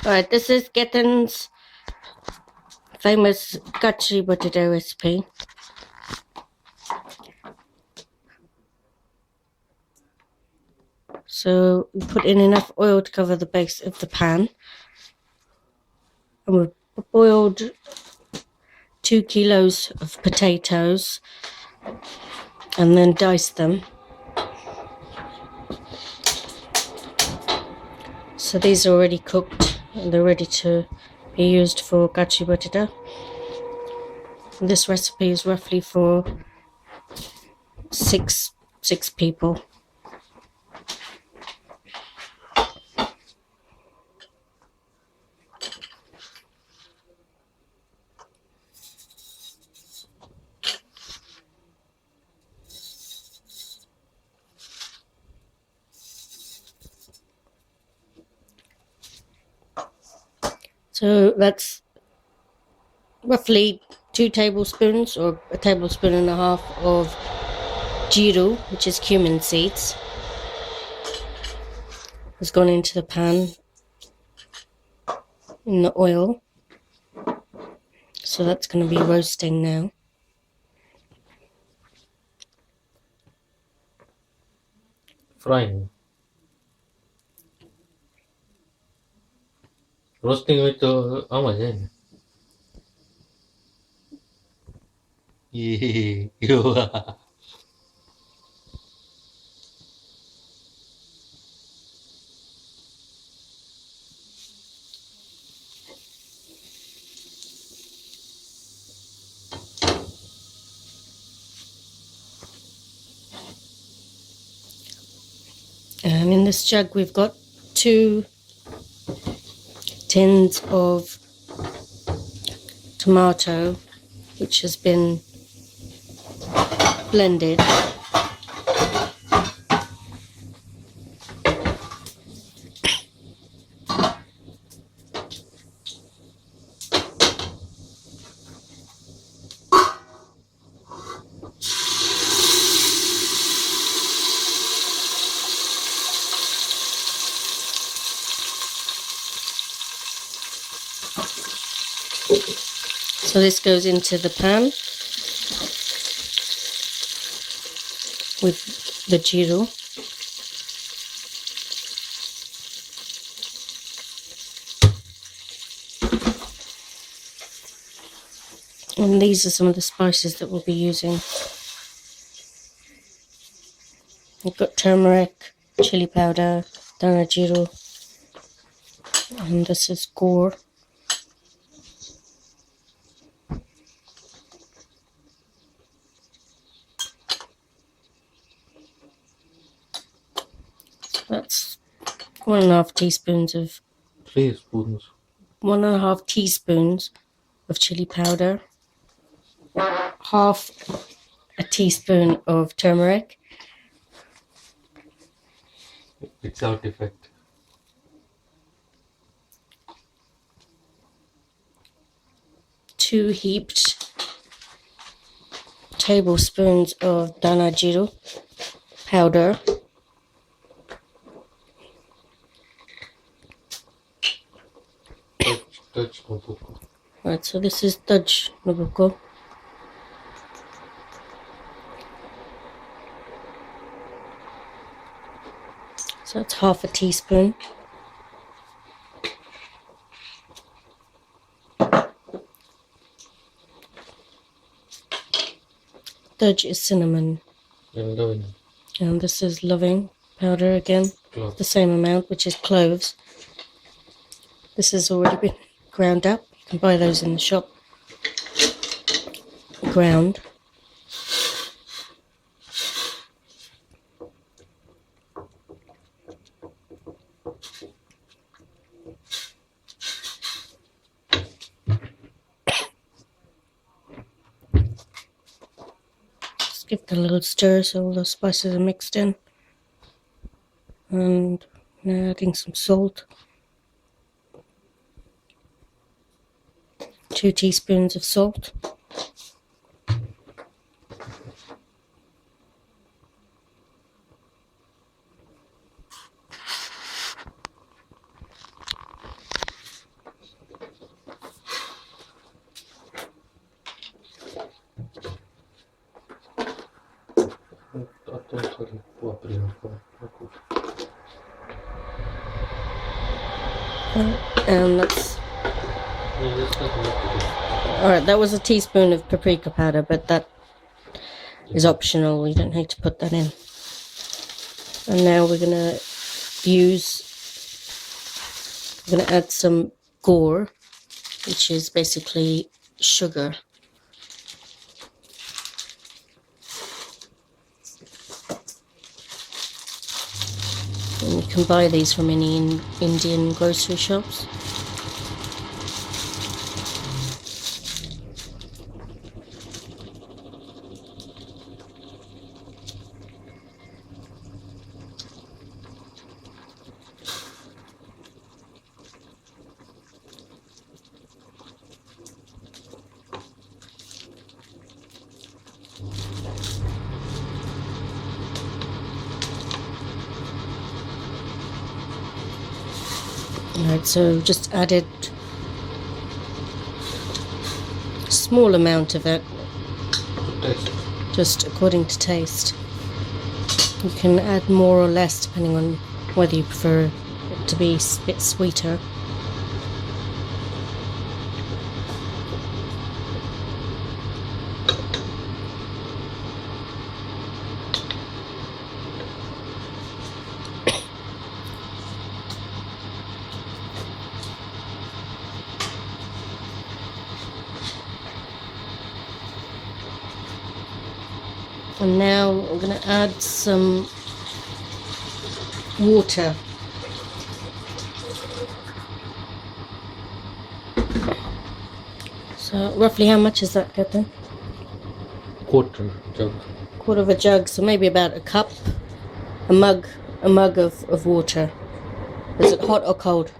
Alright, this is Gethin's famous kachri bateta recipe. So we put in enough oil to cover the base of the pan, and we've boiled 2 kilos of potatoes and then diced them. So these are already cooked and they're ready to be used for kachri bateta. This recipe is roughly for six people. So that's roughly 2 tablespoons or a tablespoon and a half of jeeru, which is cumin seeds, has gone into the pan in the oil. So that's going to be roasting now. Frying. Roasting with how much then? Yeah. And in this jug we've got 2 tins of tomato, which has been blended. So this goes into the pan with the jeeru. And these are some of the spices that we'll be using. We've got turmeric, chili powder, dana jeeru, and this is gore. That's 1.5 teaspoons of 3 spoons. 1.5 teaspoons of chili powder, half a teaspoon of turmeric, Without effect. 2 heaped tablespoons of dana jeeru powder, Touch Nabucco. right, so this is Dutch Nabucco. So that's half a teaspoon. Dutch is cinnamon. And this is loving powder again, the same amount, which is cloves. This has already been ground up. You can buy those in the shop. Ground. Just give it a little stir so all the spices are mixed in. And now adding some salt. 2 teaspoons of salt. Sorry, può aprire un po'. And that's Yeah, this doesn't have to be. all right. That was a teaspoon of paprika powder, but that is optional. You don't need to put that in. And now we're gonna add some gore, which is basically sugar. And you can buy these from any Indian grocery shops. Alright, so just added a small amount of it, Good taste. just according to taste. You can add more or less depending on whether you prefer it to be a bit sweeter. And now I'm going to add some water. So roughly how much is that, Captain? Quarter jug. Quarter of a jug, so maybe about a cup, a mug of water. Is it hot or cold?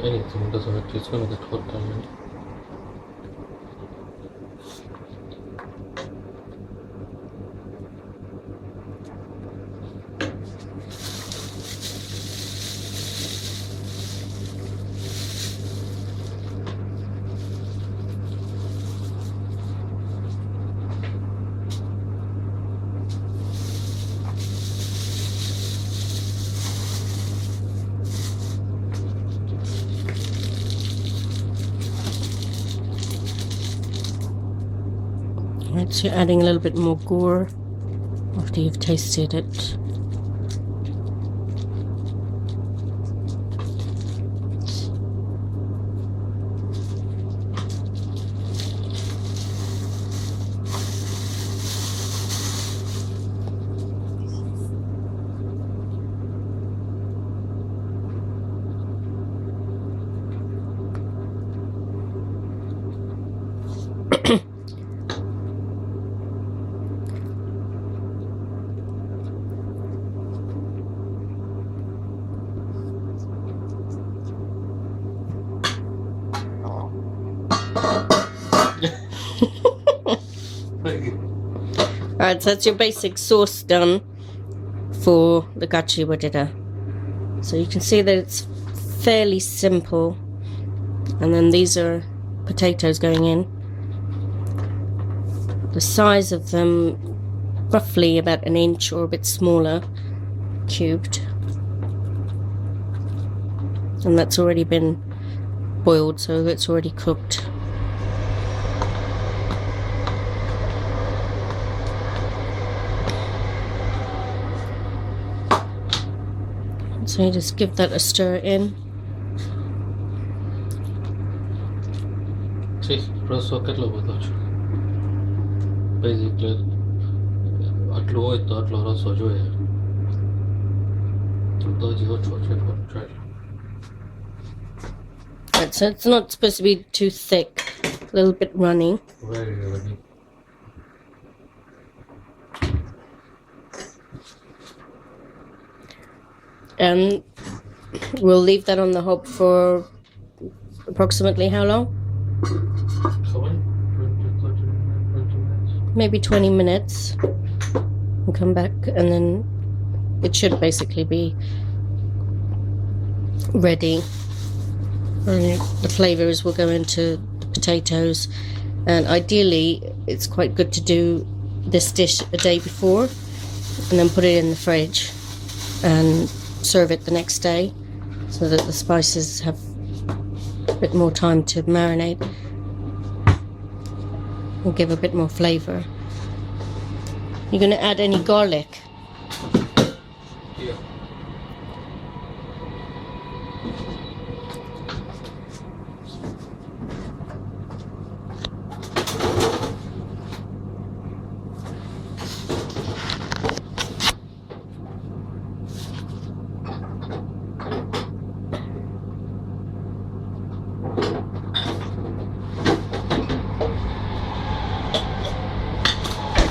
Anything doesn't matter. It's gonna get hot and Right, so you're adding a little bit more gore after you've tasted it. Alright, so that's your basic sauce done for the kachri bateta. So you can see that it's fairly simple. And then these are potatoes going in. The size of them, roughly about an inch or a bit smaller, cubed. And that's already been boiled, so it's already cooked. So you just give that a stir in. see, રસો કેટલો બધો છે basically આટલું હોય તો આટલો રસો જોઈએ તો હજી ઓછો છે પણ try. Right, so it's not supposed to be too thick, a little bit runny. Very runny. And we'll leave that on the hob for approximately how long? How many? 20 minutes? Maybe 20 minutes. We'll come back and then it should basically be ready. And the flavors will go into the potatoes, and ideally it's quite good to do this dish a day before, and then put it in the fridge and serve it the next day so that the spices have a bit more time to marinate and give a bit more flavor. You're going to add any garlic? Yeah.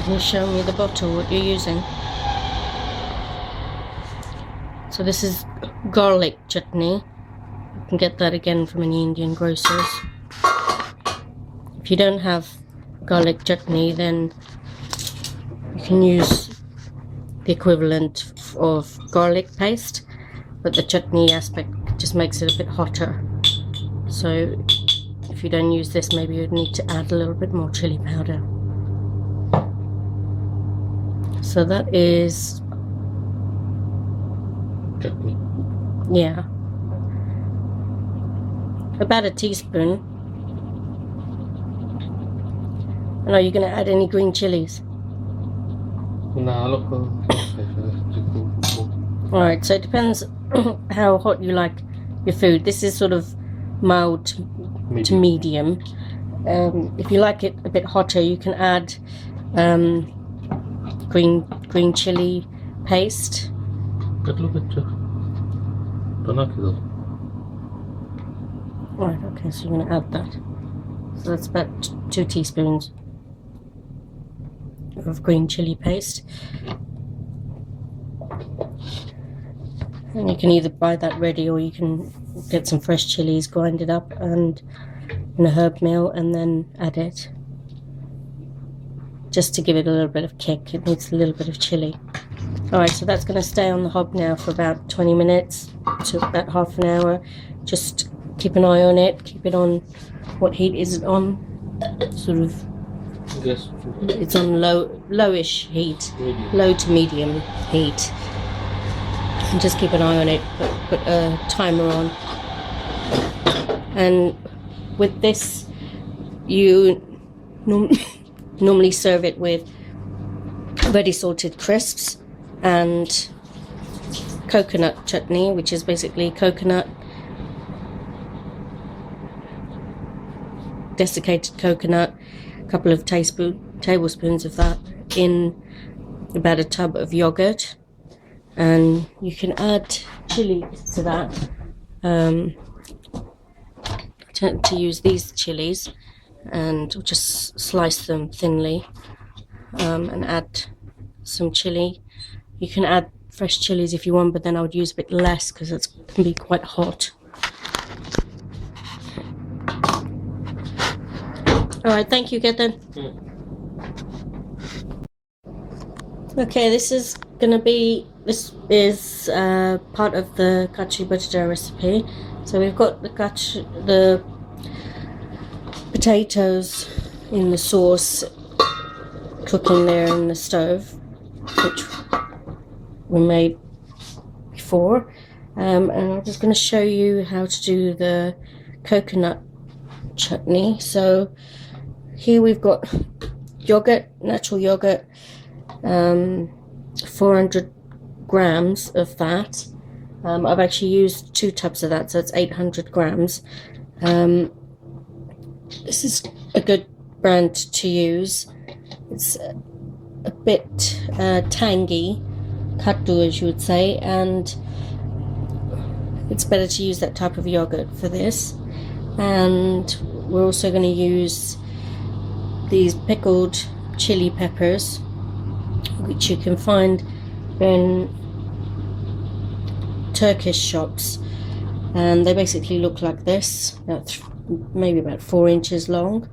Can you show me the bottle, what you're using? So this is garlic chutney. You can get that again from any Indian grocers. If you don't have garlic chutney, then you can use the equivalent of garlic paste, but the chutney aspect just makes it a bit hotter. So if you don't use this, maybe you'd need to add a little bit more chili powder. So that is, Chutney. yeah, about a teaspoon. And are you going to add any green chilies? Alright, so it depends how hot you like your food. This is sort of mild to medium. If you like it a bit hotter, you can add green chili paste. Right, okay, so you're going to add that. So that's about 2 teaspoons of green chili paste. And you can either buy that ready, or you can get some fresh chilies, grind it up and in a herb mill, and then add it. Just to give it a little bit of kick, it needs a little bit of chili. Alright, so that's going to stay on the hob now for about 20 minutes to about half an hour. Just keep an eye on it, keep it on, what heat is it on? Sort of, Yes. it's on lowish heat, Medium. low to medium heat. And just keep an eye on it, put a timer on. And with this, you normally serve it with ready salted crisps and coconut chutney, which is basically coconut, desiccated coconut, a couple of tablespoons of that in about a tub of yogurt. And you can add chili to that. I tend to use these chilies and just slice them thinly and add some chili. You can add fresh chilies if you want, but then I would use a bit less because it can be quite hot. Alright, thank you, Ketan. Okay, this is part of the kachri bateta recipe. So we've got the potatoes in the sauce cooking there in the stove, which we made before, and I'm just going to show you how to do the coconut chutney. So here we've got yogurt, natural yogurt, 400 grams of that. I've actually used 2 tubs of that, so it's 800 grams. This is a good brand to use. It's a bit tangy, khattu as you would say, and it's better to use that type of yogurt for this. And we're also going to use these pickled chili peppers, which you can find in Turkish shops, and they basically look like this, maybe about 4 inches long.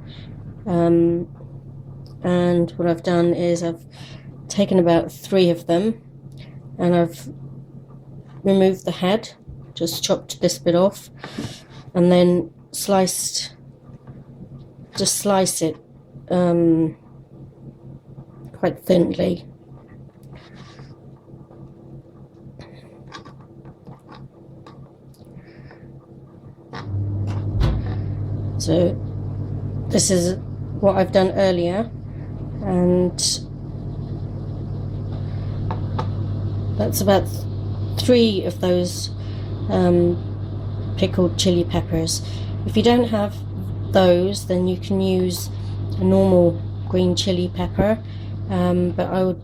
And what I've done is I've taken about 3 of them and I've removed the head, just chopped this bit off, and then slice it quite thinly. So this is what I've done earlier, and that's about 3 of those pickled chili peppers. If you don't have those, then you can use a normal green chili pepper, but I would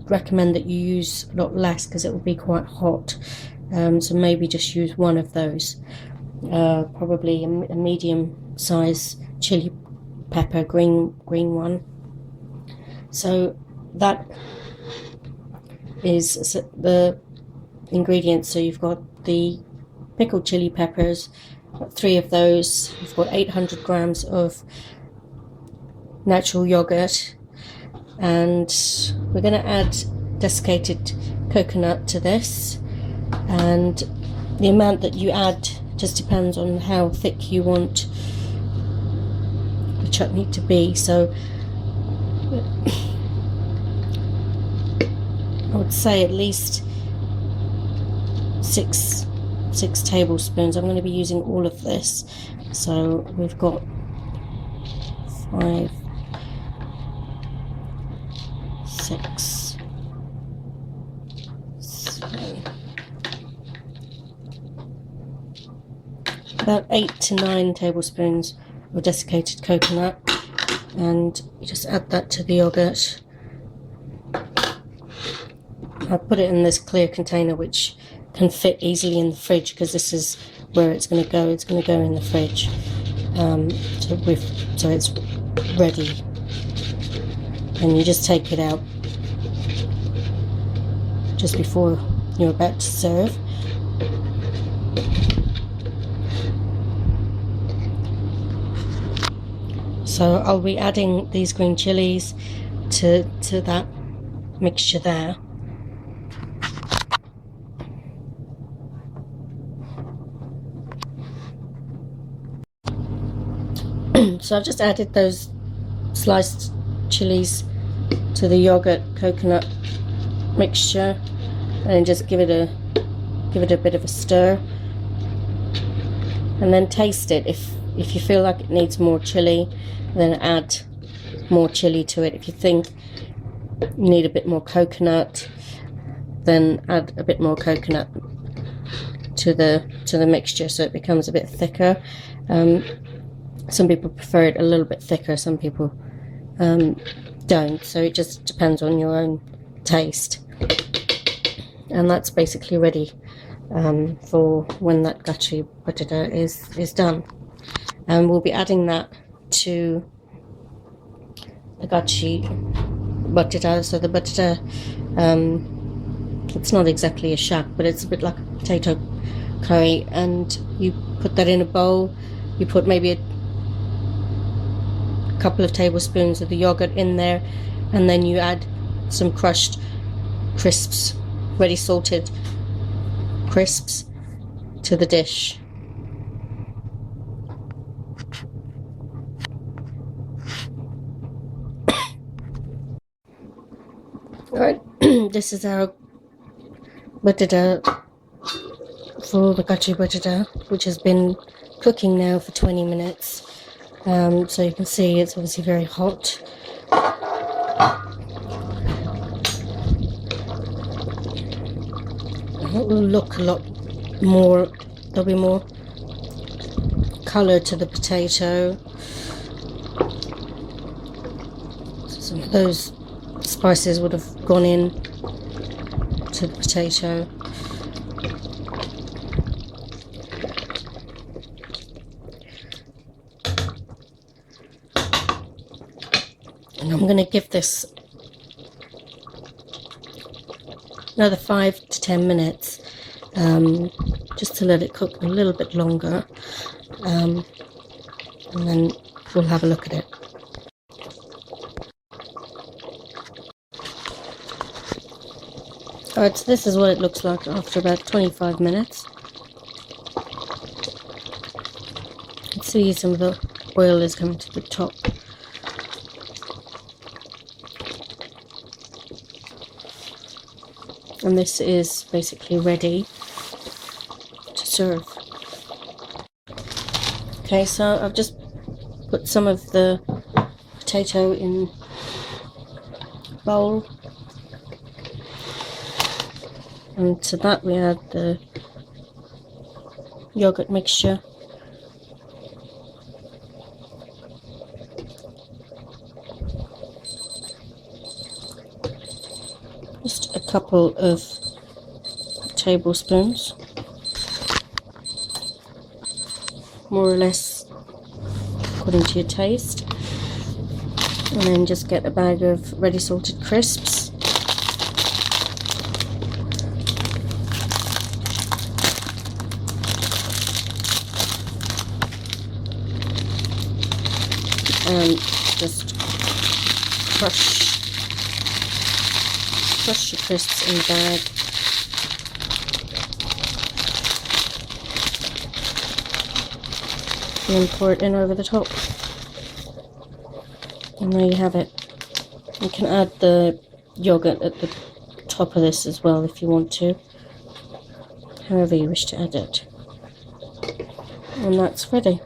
recommend that you use a lot less because it will be quite hot. So maybe just use 1 of those, probably a medium size chili pepper, green one. So that is the ingredients. So you've got the pickled chili peppers, 3 of those. You've got 800 grams of natural yogurt, and we're going to add desiccated coconut to this, and the amount that you add just depends on how thick you want the chutney to be. So I would say at least 6 tablespoons. I'm going to be using all of this, so we've got 5, 6, 7, about 8 to 9 tablespoons of desiccated coconut, and you just add that to the yogurt. I put it in this clear container which can fit easily in the fridge, because this is where it's going to go. It's going to go in the fridge, so it's ready, and you just take it out just before you're about to serve. So I'll be adding these green chilies to that mixture there. So I've just added those sliced chilies to the yogurt coconut mixture, and just give it a bit of a stir, and then taste it. If you feel like it needs more chili, then add more chili to it. If you think you need a bit more coconut, then add a bit more coconut to the mixture, so it becomes a bit thicker. Some people prefer it a little bit thicker, some people don't, so it just depends on your own taste. And that's basically ready for when that kachri bateta is done. And we'll be adding that to the kachri bateta. So the bateta, it's not exactly a shak, but it's a bit like a potato curry, and you put that in a bowl. You put maybe a couple of tablespoons of the yogurt in there, and then you add some crushed crisps, ready salted crisps, to the dish. Alright, this is our bateta for the kachri bateta, which has been cooking now for 20 minutes. So you can see it's obviously very hot. It will look a lot more, there'll be more colour to the potato. Some of those spices would have gone in to the potato. And I'm going to give this another 5 to 10 minutes, just to let it cook a little bit longer, and then we'll have a look at it. Alright, so this is what it looks like after about 25 minutes. You can see some of the oil is coming to the top. And this is basically ready to serve. Okay, so I've just put some of the potato in a bowl, and to that we add the yogurt mixture. Just a couple of tablespoons, more or less according to your taste, and then just get a bag of ready salted crisps. And just crush your crisps in the bag. And then pour it in over the top. And there you have it. You can add the yogurt at the top of this as well if you want to. However you wish to add it. And that's ready.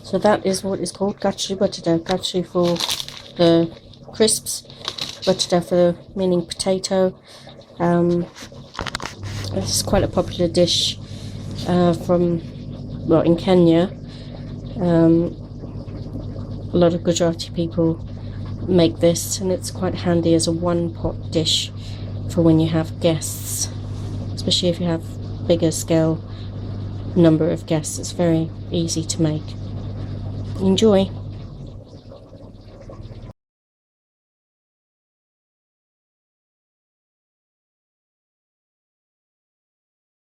So that is what is called kachri bateta. Kachri for the crisps, bateta for meaning potato. This is quite a popular dish in Kenya. A lot of Gujarati people make this, and it's quite handy as a one-pot dish for when you have guests, especially if you have bigger scale number of guests. It's very easy to make. Enjoy.